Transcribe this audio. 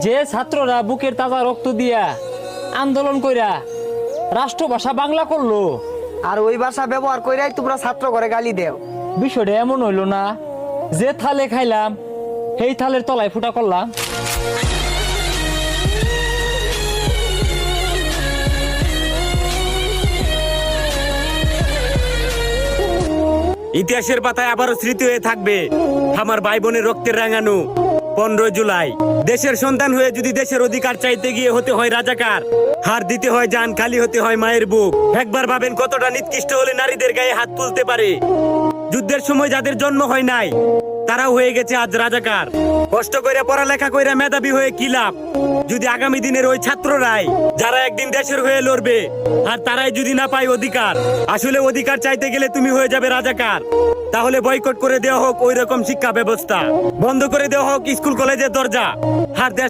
যে ছাত্ররা বুকের তাজা রক্ত দিয়া আন্দোলন কইরা রাষ্ট্রভাষা বাংলা করলো, আর ওই ভাষা ব্যবহার কইরাই তোমরা ছাত্র করে গালি দেও। বিষয়টা এমন হইলো না যে থালে খাইলাম সেই থালের তলায় ফুটা করলাম। ইতিহাসের পাতায় আবারও স্মৃতি হয়ে থাকবে আমার ভাই বোনের রক্তের রাঙানো 15 জুলাই। দেশের সন্তান হয়ে যদি দেশের অধিকার চাইতে গিয়ে হতে হয় রাজাকার, হার দিতে হয় জান, খালি হতে হয় মায়ের বুক। একবার ভাবেন কতটা নিকৃষ্ট হলে নারীদের গায়ে হাত তুলতে পারে। যুদ্ধের সময় যাদের জন্ম হয় নাই তারাও হয়ে গেছে আজ রাজাকার। কষ্ট কইরা পড়ালেখা কইরা মেধাবী হয়ে কি লাভ যদি আগামী দিনের ওই ছাত্ররাই যারা একদিন দেশের হয়ে লড়বে আর তারাই যদি না পায় অধিকার। আসলে অধিকার চাইতে গেলে তুমি হয়ে যাবে রাজাকার। তাহলে বয়কট করে দেওয়া হোক ওই রকম শিক্ষা ব্যবস্থা, বন্ধ করে দেওয়া হোক স্কুল কলেজের দরজা। আর